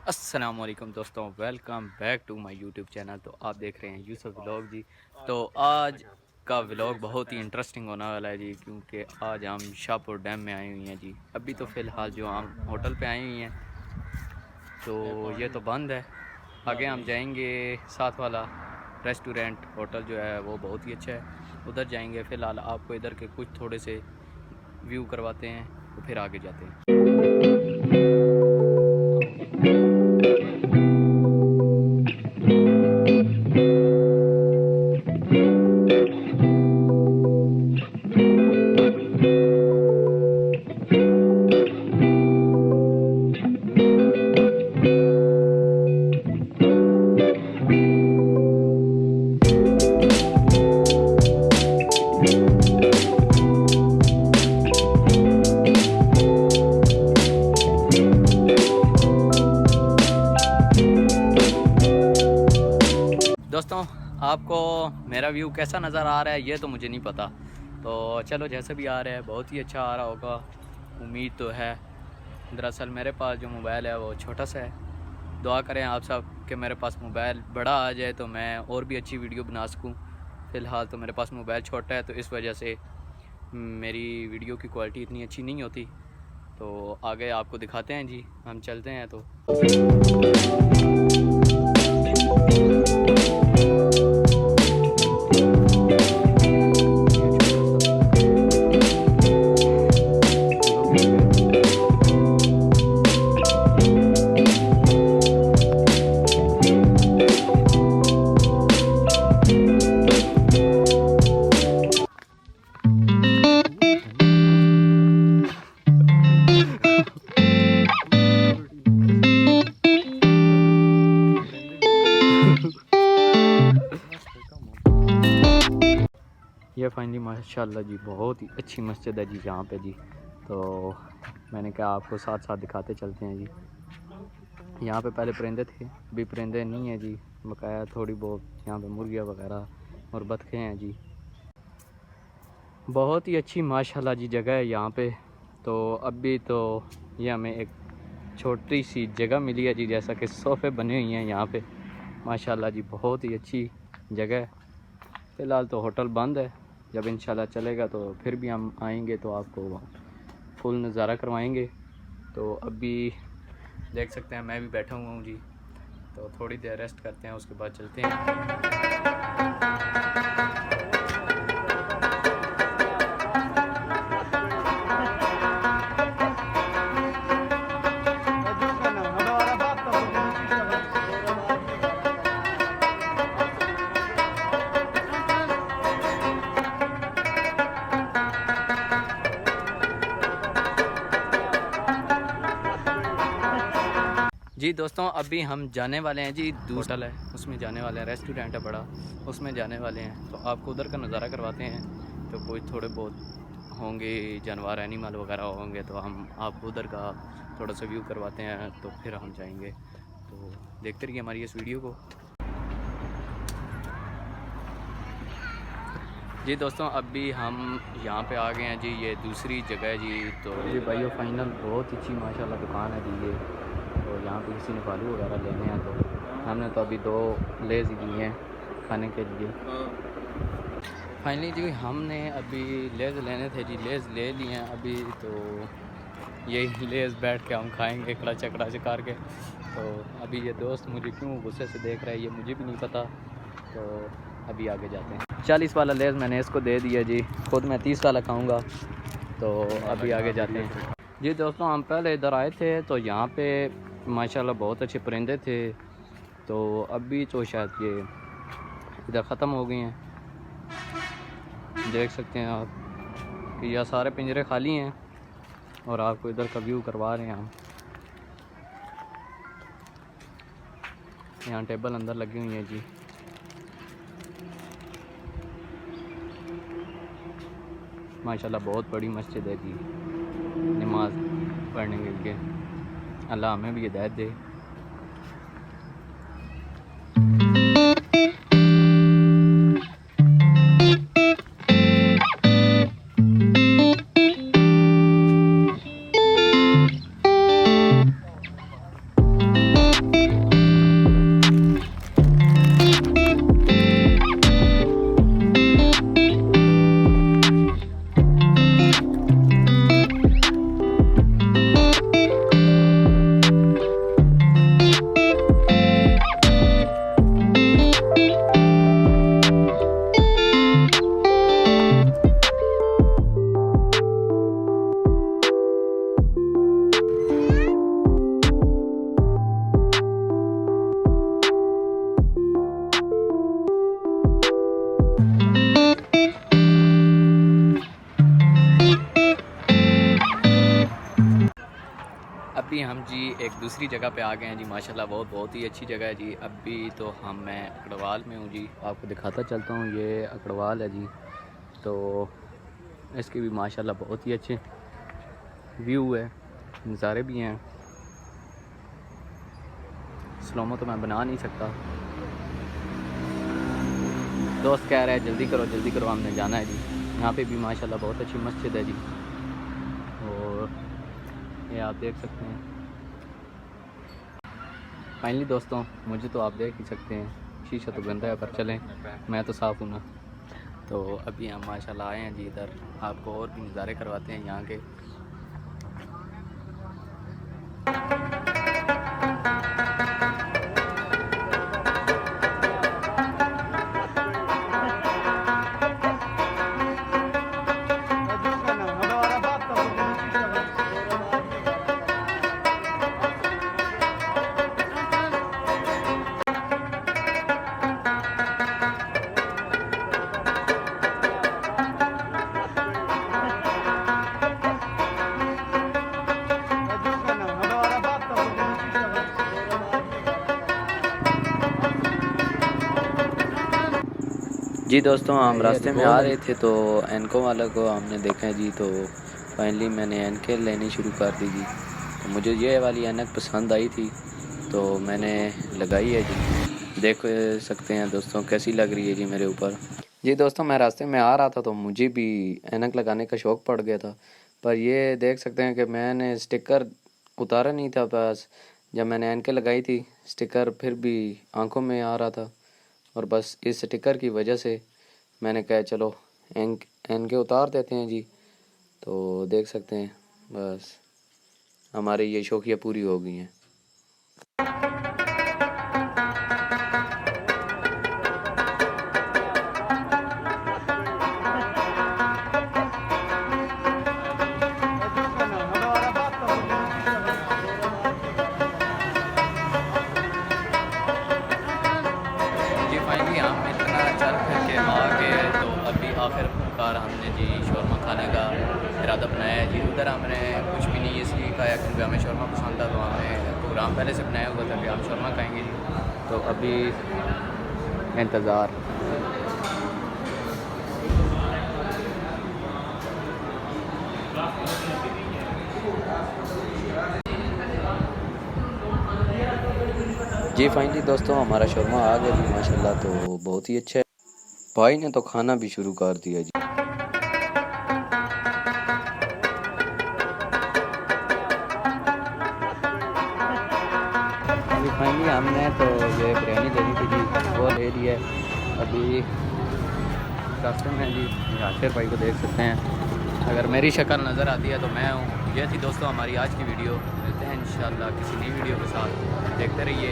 अस्सलाम वालेकुम दोस्तों, welcome back to my YouTube channel. तो आप देख रहे हैं यूसुफ व्लॉग जी। तो आज का व्लॉग बहुत ही इंटरेस्टिंग होने वाला है जी, क्योंकि आज हम शाहपुर डैम में आए हुए हैं जी। अभी तो फ़िलहाल जो हम होटल पे आए हुए हैं तो ये तो बंद है। आगे हम जाएंगे, साथ वाला रेस्टोरेंट होटल जो है वो बहुत ही अच्छा है, उधर जाएंगे। फ़िलहाल आपको इधर के कुछ थोड़े से व्यू करवाते हैं तो फिर आगे जाते हैं। दोस्तों, आपको मेरा व्यू कैसा नज़र आ रहा है ये तो मुझे नहीं पता। तो चलो, जैसे भी आ रहा है बहुत ही अच्छा आ रहा होगा, उम्मीद तो है। दरअसल मेरे पास जो मोबाइल है वो छोटा सा है। दुआ करें आप सब कि मेरे पास मोबाइल बड़ा आ जाए तो मैं और भी अच्छी वीडियो बना सकूं। फ़िलहाल तो मेरे पास मोबाइल छोटा है, तो इस वजह से मेरी वीडियो की क्वालिटी इतनी अच्छी नहीं होती। तो आगे आपको दिखाते हैं जी, हम चलते हैं। तो ये फाइनली माशाल्लाह जी बहुत ही अच्छी मस्जिद है जी यहाँ पे जी। तो मैंने कहा आपको साथ साथ दिखाते चलते हैं जी। यहाँ पे पहले परिंदे थे, अभी परिंदे नहीं है जी, बकाया थोड़ी बहुत यहाँ पे मुर्गियाँ वगैरह और बतखें हैं जी। बहुत ही अच्छी माशाल्लाह जी जगह है यहाँ पे। तो अभी तो ये हमें एक छोटी सी जगह मिली है जी, जैसा कि सोफ़े बने हुए हैं यहाँ पे। माशाल्लाह जी बहुत ही अच्छी जगह है। फ़िलहाल तो होटल बंद है, जब इंशाल्लाह चलेगा तो फिर भी हम आएंगे तो आपको फुल नज़ारा करवाएंगे। तो अभी देख सकते हैं मैं भी बैठा हुआ हूँ जी, तो थोड़ी देर रेस्ट करते हैं, उसके बाद चलते हैं। जी दोस्तों, अभी हम जाने वाले हैं जी, होटल है उसमें जाने वाले हैं, रेस्टोरेंट है बड़ा, उसमें जाने वाले हैं। तो आपको उधर का नज़ारा करवाते हैं। तो कोई थोड़े बहुत होंगे जानवर, एनिमल वगैरह होंगे, तो हम आपको उधर का थोड़ा सा व्यू करवाते हैं, तो फिर हम जाएंगे। तो देखते रहिए हमारी इस वीडियो को। जी दोस्तों, अभी हम यहाँ पे आ गए हैं जी, ये दूसरी जगह है जी। तो जी भाइयों, फाइनल बहुत अच्छी माशाल्लाह दुकान है जी ये। तो यहाँ पे किसी ने बालू वगैरह लेने हैं, तो हमने तो अभी 2 लेज़ लिए हैं खाने के लिए। फाइनली जी हमने अभी लेज़ लेने थे जी, लेज़ ले लिए हैं अभी। तो यही लेज़ बैठ के हम खाएंगे कड़ाचा कड़ाचा करके। तो अभी ये दोस्त मुझे क्यों गुस्से से देख रहा है ये मुझे भी नहीं पता। तो अभी आगे जाते हैं। 40 वाला लेज़ मैंने इसको दे दिया जी, खुद मैं 30 वाला खाऊँगा। तो अभी आगे जाते हैं जी। दोस्तों, हम पहले इधर आए थे तो यहाँ पे माशाल्लाह बहुत अच्छे परिंदे थे। तो अभी तो शायद ये इधर ख़त्म हो गए हैं। देख सकते हैं आप कि यह सारे पिंजरे खाली हैं, और आपको इधर का व्यू करवा रहे हैं हम। यहाँ टेबल अंदर लगी हुई है जी। माशाल्लाह बहुत बड़ी मस्जिद है जी, नमाज पढ़ने के लिए। अल्लाह हमें भी हिदायत दे। अभी हम जी एक दूसरी जगह पे आ गए हैं जी। माशाल्लाह बहुत ही अच्छी जगह है जी। अभी तो मैं अकड़वाल में हूँ जी। आपको दिखाता चलता हूँ, ये अकड़वाल है जी। तो इसके भी माशाल्लाह बहुत ही अच्छे व्यू है, नज़ारे भी हैं। स्लोमो तो मैं बना नहीं सकता। दोस्त कह रहा है जल्दी करो हमने जाना है जी। यहाँ पे भी माशाल्लाह बहुत अच्छी मस्जिद है जी। और ये आप देख सकते हैं। फाइनली दोस्तों, मुझे तो आप देख ही सकते हैं, शीशा तो गंदा है पर चलें, मैं तो साफ़ हूँ ना। तो अभी हम माशाल्लाह आए हैं जी इधर, आपको और भी नज़ारे करवाते हैं यहाँ के। जी दोस्तों, हम रास्ते में आ रहे थे तो एनको वाला को हमने देखा जी। तो फाइनली मैंने एनके लेनी शुरू कर दी जी। तो मुझे ये वाली ऐनक पसंद आई थी तो मैंने लगाई है जी। देख सकते हैं दोस्तों कैसी लग रही है जी मेरे ऊपर। जी दोस्तों, मैं रास्ते में आ रहा था तो मुझे भी ऐनक लगाने का शौक़ पड़ गया था। पर ये देख सकते हैं कि मैंने स्टिकर उतारा नहीं था पास। जब मैंने एनके लगाई थी, स्टिकर फिर भी आंखों में आ रहा था। और बस इस स्टिकर की वजह से मैंने कहा चलो एनके उतार देते हैं जी। तो देख सकते हैं बस हमारी ये शौकिया पूरी हो गई हैं। जी फाइनली हम इतना चल फिर के आ गए तो अभी आखिरकार हमने जी शौरमा खाने का इरादा बनाया है जी। उधर हमने कुछ भी नहीं इसलिए खाया क्योंकि हमें शौरमा पसंद था। तो हमें प्रोग्राम पहले से बनाया हुआ था कि हम शौरमा खाएंगे जी। तो अभी इंतज़ार। जी फाइनली दोस्तों, हमारा शौरमा आ गया जी माशाल्लाह। तो बहुत ही अच्छा है। भाई ने तो खाना भी शुरू कर दिया जी। अभी फाइनली हमने तो ये बिरयानी लेनी थी जी, वो ले ली है। अभी रास्ते में जी यासिर भाई को देख सकते हैं। अगर मेरी शक्ल नज़र आती है तो मैं हूँ। ये थी दोस्तों हमारी आज की वीडियो। मिलते हैं इंशाल्लाह किसी नई वीडियो के साथ। देखते रहिए।